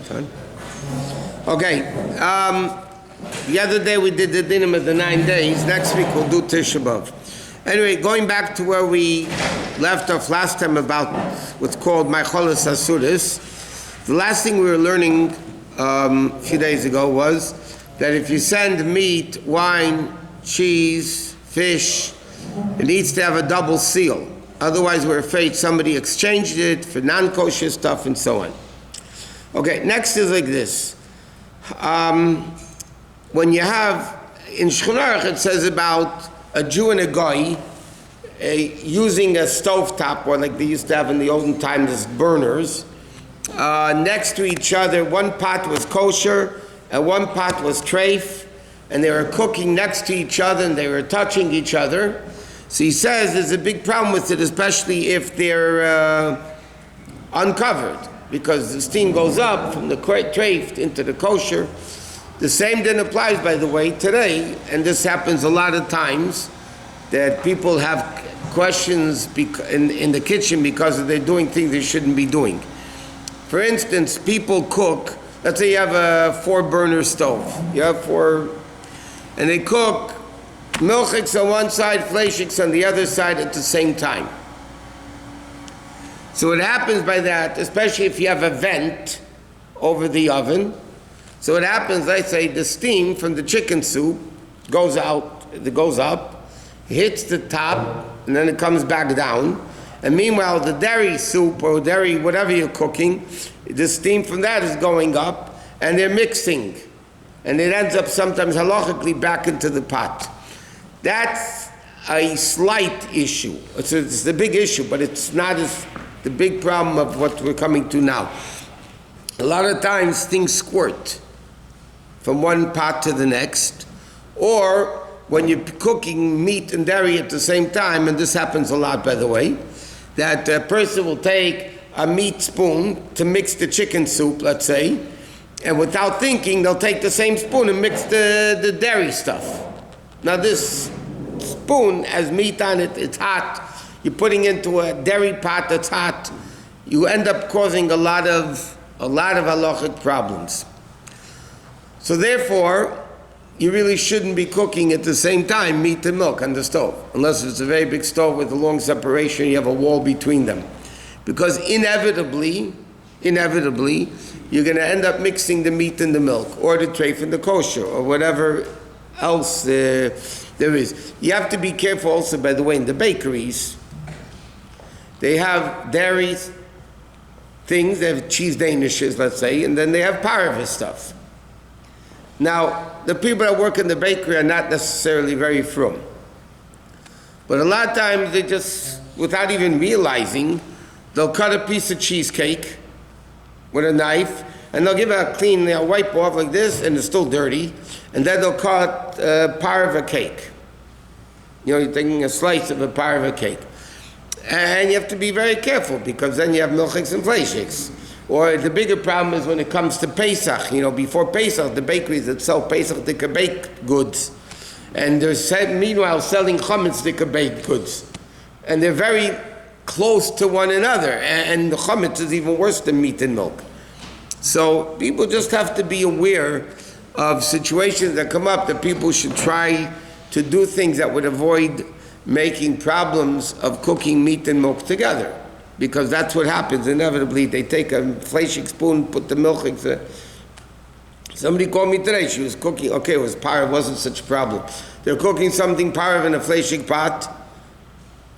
Done? Okay. The other day we did the dinim of the 9 days. Next week we'll do Tisha B'Av. Anyway, going back to where we left off last time about what's called Ma'cholos Asuris, the last thing we were learning a few days ago was that if you send meat, wine, cheese, fish, it needs to have a double seal. Otherwise, we're afraid somebody exchanged it for non-kosher stuff and so on. Okay, next is like this. When you have, in Shulchan Aruch it says about a Jew and a Goy using a stovetop, or like they used to have in the olden times as burners, next to each other. One pot was kosher and one pot was treif, and they were cooking next to each other and they were touching each other. So he says there's a big problem with it, especially if they're uncovered, because the steam goes up from the treif into the kosher. The same then applies, by the way, today, and this happens a lot of times, that people have questions in the kitchen because they're doing things they shouldn't be doing. For instance, people cook, let's say you have a 4-burner stove, you have 4, and they cook milchiks on one side, fleishiks on the other side at the same time. So what happens by that, especially if you have a vent over the oven, so what happens, I say, the steam from the chicken soup goes out, it goes up, hits the top, and then it comes back down. And meanwhile, the dairy soup or dairy, whatever you're cooking, the steam from that is going up, and they're mixing. And it ends up sometimes halachically back into the pot. That's a slight issue. It's a big issue, but it's not as the big problem of what we're coming to now. A lot of times things squirt from one pot to the next, or when you're cooking meat and dairy at the same time, and this happens a lot, by the way, that a person will take a meat spoon to mix the chicken soup, let's say, and without thinking, they'll take the same spoon and mix the dairy stuff. Now this spoon has meat on it, it's hot, you're putting into a dairy pot that's hot, you end up causing a lot of halachic problems. So therefore, you really shouldn't be cooking at the same time meat and milk on the stove, unless it's a very big stove with a long separation, you have a wall between them. Because inevitably, you're going to end up mixing the meat and the milk, or the treif and the kosher, or whatever else there is. You have to be careful also, by the way, in the bakeries, they have dairy things, they have cheese danishes, let's say, and then they have parva stuff. Now, the people that work in the bakery are not necessarily very frum. But a lot of times they just, without even realizing, they'll cut a piece of cheesecake with a knife, and they'll give it a clean, they'll wipe off like this, and it's still dirty, and then they'll cut parva cake. You know, you're taking a slice of a parva cake. And you have to be very careful, because then you have milchiks and fleishiks. Or the bigger problem is when it comes to Pesach. You know, before Pesach, the bakeries that sell Pesach, they can bake goods. And they're meanwhile selling chametz, they can bake goods. And they're very close to one another. And the chametz is even worse than meat and milk. So people just have to be aware of situations that come up, that people should try to do things that would avoid making problems of cooking meat and milk together. Because that's what happens inevitably. They take a fleishik spoon, put the milk. Somebody called me today, she was cooking, okay, it was parv, it wasn't such a problem. They're cooking something parv in a fleishik pot.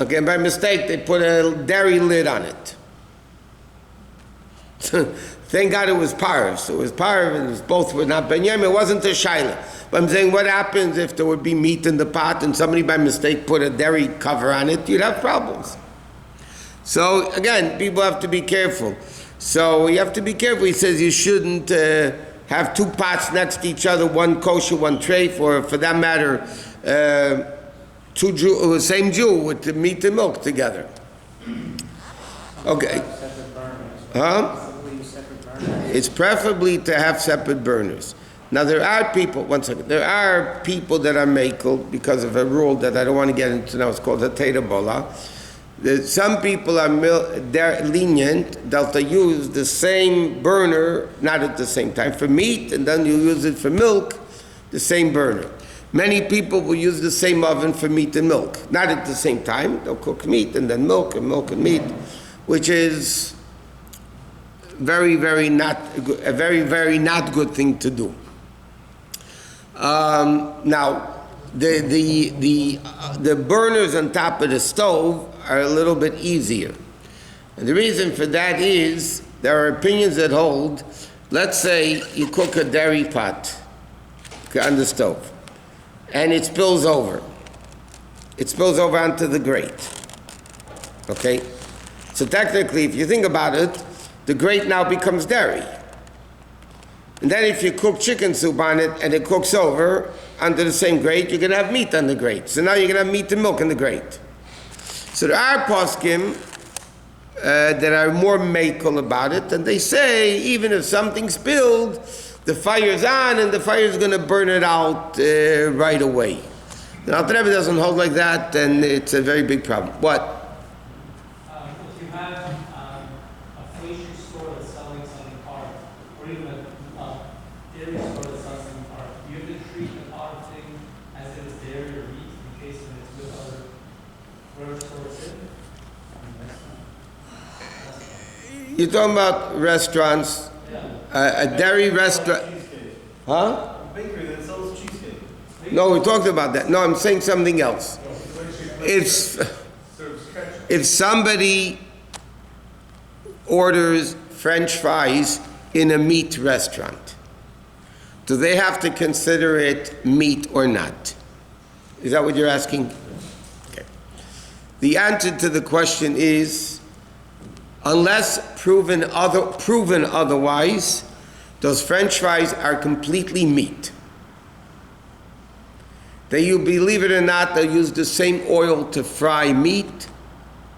Okay, by mistake, they put a dairy lid on it. Thank God it was parv. So it was parv, and it was both were not benyam, it wasn't a shaila. But I'm saying, what happens if there would be meat in the pot and somebody by mistake put a dairy cover on it? You'd have problems. So again, people have to be careful. So you have to be careful. He says you shouldn't have 2 pots next to each other, one kosher, one treif, or for that matter, same Jew with the meat and milk together. Okay. Huh? It's preferably to have separate burners. Now there are people, one second, there are people that are makel because of a rule that I don't want to get into now, it's called a Teda Bola, Some people are they're lenient, they'll use the same burner, not at the same time, for meat, and then you use it for milk, the same burner. Many people will use the same oven for meat and milk, not at the same time. They'll cook meat and then milk and meat, which is very, very not a very, very not good thing to do. Now, the burners on top of the stove are a little bit easier. And the reason for that is there are opinions that hold, let's say you cook a dairy pot on the stove and it spills over. It spills over onto the grate. Okay? So technically, if you think about it, the grate now becomes dairy. And then if you cook chicken soup on it and it cooks over onto the same grate, you're going to have meat on the grate. So now you're going to have meat and milk in the grate. So there are poskim that are more makel about it, and they say even if something spilled, the fire's on and the fire's going to burn it out right away. The Alter Rebbe doesn't hold like that, and it's a very big problem. What? If you have a halachic store that's selling something hard, or even a dairy store that sells something hard, you have to treat the hard thing as if it's dairy or meat in case when it's with other whatever store it's in. You're talking about restaurants, a dairy restaurant. Huh? A bakery that sells cheesecake. No, we talked about that. No, I'm saying something else. If somebody orders French fries in a meat restaurant, do they have to consider it meat or not? Is that what you're asking? Okay. The answer to the question is, unless proven otherwise, those French fries are completely meat. You believe it or not, they'll use the same oil to fry meat,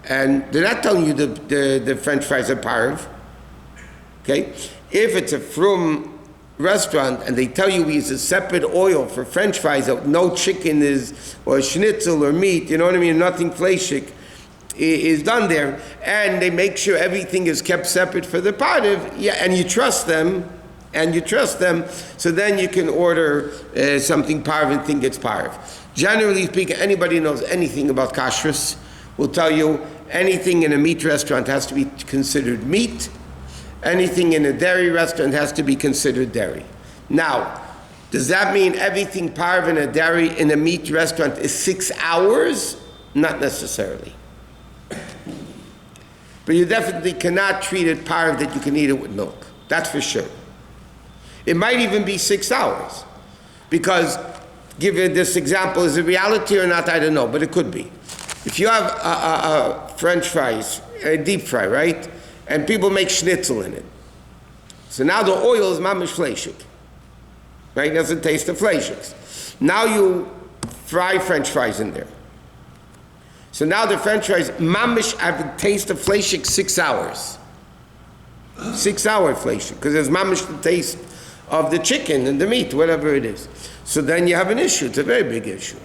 and they're not telling you the French fries are parv. Okay? If it's a frum restaurant and they tell you we use a separate oil for French fries, no chicken is, or schnitzel or meat, you know what I mean, nothing halachic is done there, and they make sure everything is kept separate for the parv, yeah, and you trust them, so then you can order something parv and think it's parv. Generally speaking, anybody who knows anything about kashrus will tell you anything in a meat restaurant has to be considered meat, anything in a dairy restaurant has to be considered dairy. Now, does that mean everything parv in a meat restaurant is 6 hours? Not necessarily. But you definitely cannot treat it parv that you can eat it with milk. That's for sure. It might even be 6 hours. Because, give you this example, is it reality or not, I don't know, but it could be. If you have a French fries, a deep fry, right? And people make schnitzel in it. So now the oil is mamish halachic. Right? It doesn't taste of halachics. Now you fry French fries in there. So now the French fries, mamish, have a taste of halachic 6 hours. 6 hour halachic, because there's mamish the taste of the chicken and the meat, whatever it is. So then you have an issue. It's a very big issue.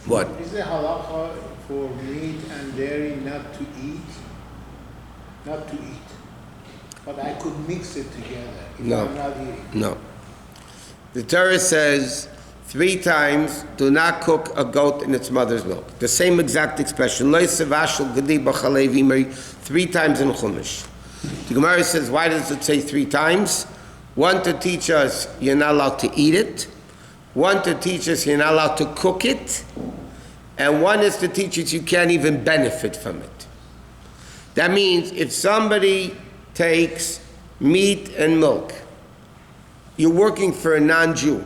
What? Is there halacha for meat and dairy not to eat? Not to eat. But I could mix it together if I'm not eating. No. The Torah says 3 times, do not cook a goat in its mother's milk. The same exact expression. 3 times in Chumash. The Gemara says, why does it say 3 times? 1 to teach us you're not allowed to eat it. 1 to teach us you're not allowed to cook it. And 1 is to teach us you can't even benefit from it. That means if somebody takes meat and milk, you're working for a non-Jew.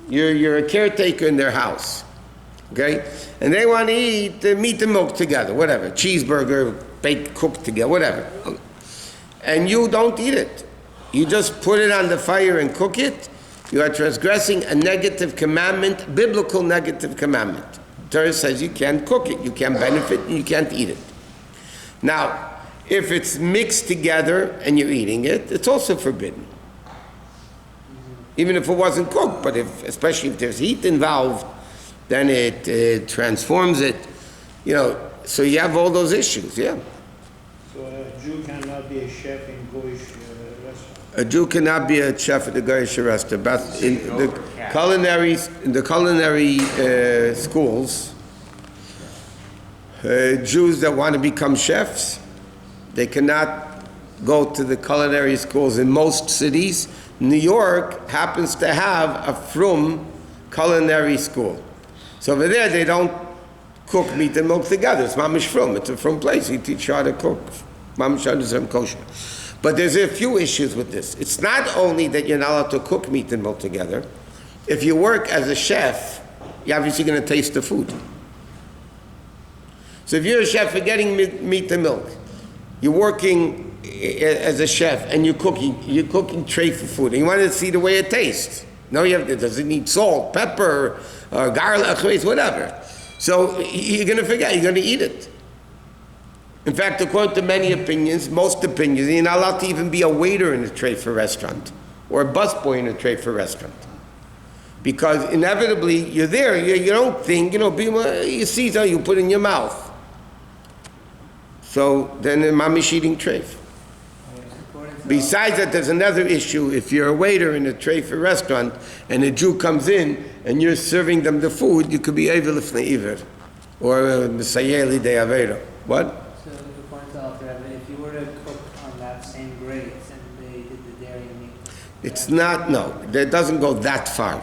You're a caretaker in their house. Okay? And they want to eat the meat and milk together, whatever. Cheeseburger, baked, cooked together, whatever. And you don't eat it. You just put it on the fire and cook it. You are transgressing a negative commandment, biblical negative commandment. The Torah says you can't cook it, you can't benefit, and you can't eat it. Now, if it's mixed together and you're eating it, it's also forbidden. Even if it wasn't cooked, but especially if there's heat involved, then it transforms it. You know, So you have all those issues, yeah. So a Jew cannot be a chef in Goyish restaurant. A Jew cannot be a chef at the Goyish restaurant. But in the culinary schools, Jews that want to become chefs, they cannot go to the culinary schools in most cities. New York happens to have a frum culinary school. So over there, they don't cook meat and milk together. It's mamish frum. It's a frum place. You teach you how to cook. Mamish understand kosher. But there's a few issues with this. It's not only that you're not allowed to cook meat and milk together. If you work as a chef, you're obviously going to taste the food. So if you're a chef, you're getting meat and milk. You're working as a chef and you're cooking treifa food, and you want to see the way it tastes. No, does it need salt, pepper, garlic, whatever. So you're going to forget, you're going to eat it. In fact, according to many opinions, most opinions, you're not allowed to even be a waiter in a treifa restaurant or a busboy in a treifa restaurant. Because inevitably, you're there, you don't think, you see something, you put in your mouth. So then mamish eating treif. Besides that, there's another issue. If you're a waiter in a treifa restaurant and a Jew comes in and you're serving them the food, you could be evil if iver or misayeli de avera. What? So according to Alter Rebbe, if you were to cook on that same grate and they did the dairy meat, It's not, no, it doesn't go that far.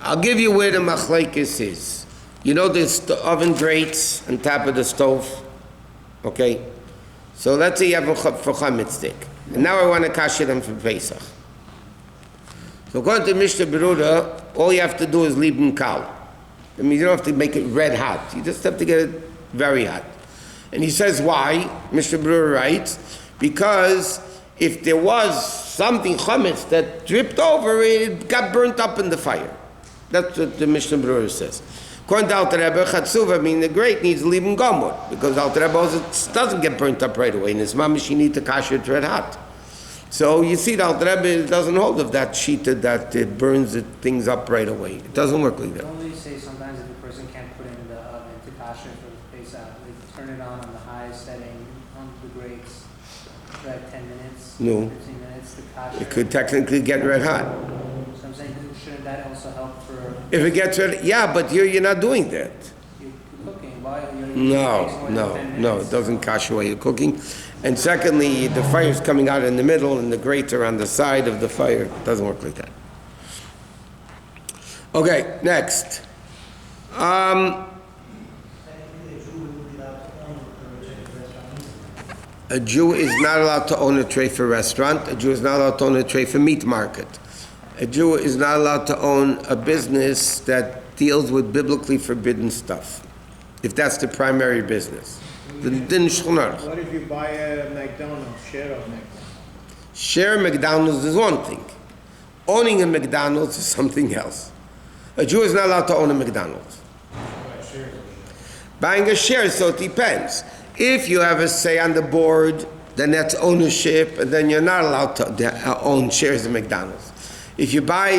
I'll give you where the machlekes is. You know the oven grates on top of the stove? Okay? So let's say you have a chametz stick. And now I want to kasher them for Pesach. So according to Mishnah Berurah, all you have to do is leave them kal. That means you don't have to make it red hot. You just have to get it very hot. And he says why? Mishnah Berurah writes, because if there was something chametz that dripped over, it got burnt up in the fire. That's what the Mishnah Berurah says. According to Alter Rebbe, Chatzuva, the grate needs to leave him gomor, because Alter Rebbe also doesn't get burnt up right away. In his mamish, you need to kasher it red hot. So you see, the Alter Rebbe doesn't hold of that shita that it burns things up right away. It doesn't work like that. don't they say sometimes if a person can't put it in the oven to kasher for the Pesach, they turn it on the high setting on the grates for like 10 minutes, No. 15 minutes to kasher? It could technically get red hot. So I'm saying, shouldn't that also help for If it gets red, yeah, but you're not doing that. you cooking? Why? It takes more No, than 10 no, minutes. it doesn't kash away your cooking. And secondly, the fire's coming out in the middle and the grates are on the side of the fire. It doesn't work like that. Okay, next. A Jew is not allowed to own a treifa restaurant. A Jew is not allowed to own a treifa meat market. A Jew is not allowed to own a business that deals with biblically forbidden stuff, if that's the primary business. The Din Shulchan Aruch. What if you buy a McDonald's, share of McDonald's? Share McDonald's is one thing. Owning a McDonald's is something else. A Jew is not allowed to own a McDonald's. Buying a share, so it depends. If you have a say on the board, then that's ownership, and then you're not allowed to own shares of McDonald's. If you buy,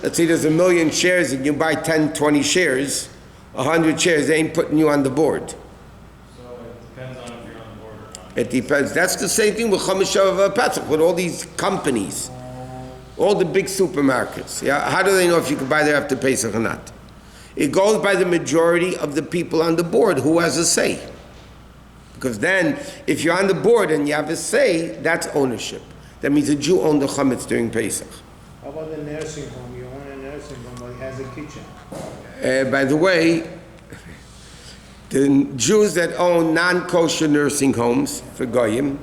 let's say there's 1 million shares and you buy 10, 20 shares, 100 shares, they ain't putting you on the board. So it depends on if you're on the board or not. It depends. That's the same thing with Chamishav Pesach, with all these companies, all the big supermarkets. Yeah? How do they know if you can buy there after Pesach or not? It goes by the majority of the people on the board who has a say. Because then, if you're on the board and you have a say, that's ownership. That means a Jew owned the chametz during Pesach. How about the nursing home? You own a nursing home, but it has a kitchen. By the way, the Jews that own non-kosher nursing homes for Goyim,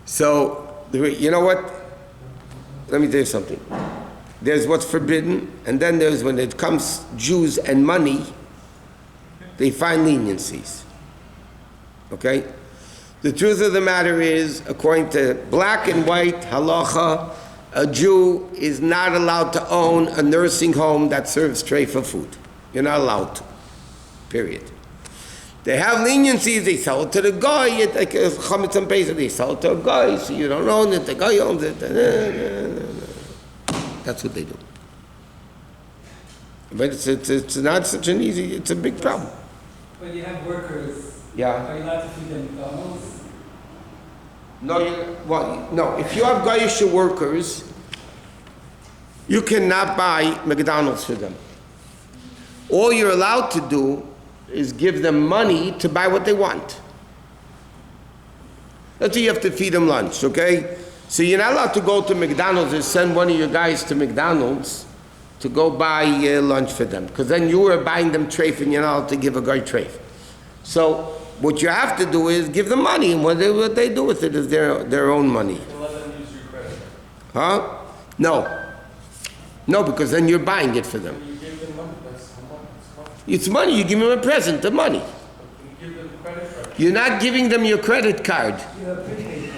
so, you know what? Let me tell you something. There's what's forbidden, and then there's when it comes Jews and money, they find leniencies. Okay? The truth of the matter is, according to black and white halacha, a Jew is not allowed to own a nursing home that serves treifa food. You're not allowed to. Period. They have leniencies, they sell it to the guy, like chametz and pesach, they sell it to a guy, so you don't own it, the guy owns it. That's what they do. But it's not such an easy, it's a big problem. When you have workers, Yeah. are you allowed to feed them McDonald's? No, if you have Goyish workers, you cannot buy McDonald's for them. All you're allowed to do is give them money to buy what they want. That's why you have to feed them lunch, okay? So you're not allowed to go to McDonald's or send one of your guys to McDonald's to go buy lunch for them, because then you are buying them treif and you're not allowed to give a guy treif. So what you have to do is give them money, and what they do with it is their own money. And let them use your credit Huh? No, because then you're buying it for them. card. You give them money, that's how much it's cost. It's money, you give them a present, the money. You give them credit card. You're not giving them your credit card. You have prepaid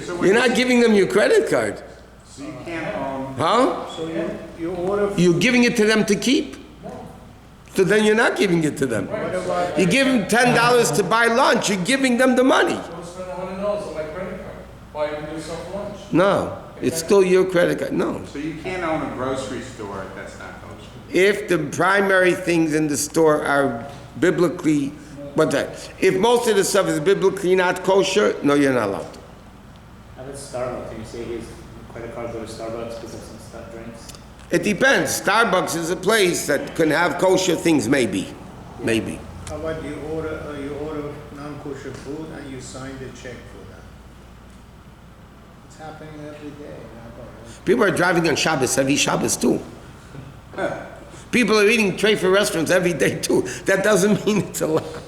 card. You're not giving them your credit card. So you can't, Huh? So you order, You're giving it to them to keep. So then you're not giving it to them. what about, You give them $10 to buy lunch, you're giving them the money. Go spend $100 on my credit card. Buy yourself lunch. No, it's still your credit card, no. so you can't own a grocery store that's not kosher. If the primary things in the store are biblically, if most of the stuff is biblically not kosher, no, you're not allowed to. How about Starbucks? Can you say his credit card go to Starbucks because of some stuff drinks? It depends. Starbucks is a place that can have kosher things, maybe. Maybe. how about you order non-kosher food and you sign the check for that? It's happening every day. People are driving on Shabbos, heavy Shabbos too. People are eating tray for restaurants every day too. That doesn't mean it's allowed.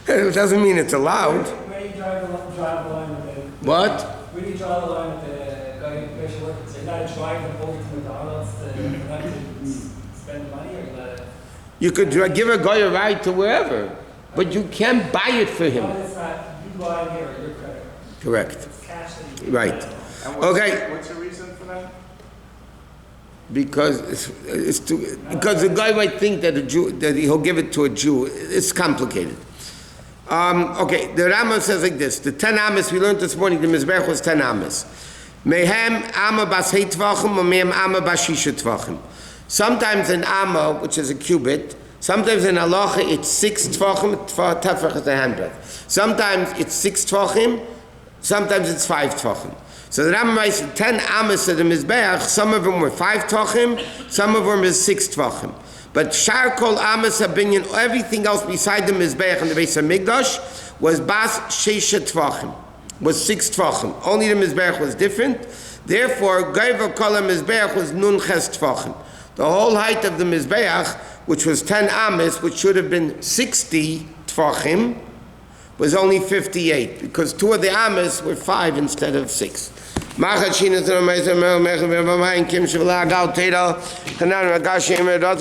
It doesn't mean it's allowed. Where do you drive the line with the? What? Where do you draw the line with the guy who special workers? You're not driving them over to McDonald's to spend money, or you let it? You could give a guy a ride to wherever, but you can't buy it for him. It's not you buying it or your credit card. Correct. It's cash that you. Right. And Okay. what's the reason for that? Because because the guy might think that he'll give it to a Jew. It's complicated. Okay, the Rambam says like this: the 10 amas we learned this morning, the Mizbech was 10 amas. Mehem ama bas heit tvachim, or mehem ama bas shisha tvachim. Sometimes an amma, which is a cubit, sometimes in halacha it's 6 tvachim. Tefach is a handbreadth. Sometimes it's 6 tvachim. Sometimes it's 5 tvachim. So the Rambam writes 10 amas of the Mizbeach, some of them were 5 tvachim, some of them were 6 tvachim. But Shar Kol Amas Habinyan, everything else beside the Mizbeach and the Beis HaMikdash was Bas Sheisha Tvachim, was 6 Tvachim. Only the Mizbeach was different. Therefore, Gaiva Kol HaMizbeach was Nun Ches Tvachim. The whole height of the Mizbeach, which was 10 amas, which should have been 60 Tvachim, was only 58, because 2 of the amas were 5 instead of 6. Machat Shina Tzara Meisah Mel Mechel V'Vamayim Kim Shevla Gal Teda Chanan Ragash Yemer Dot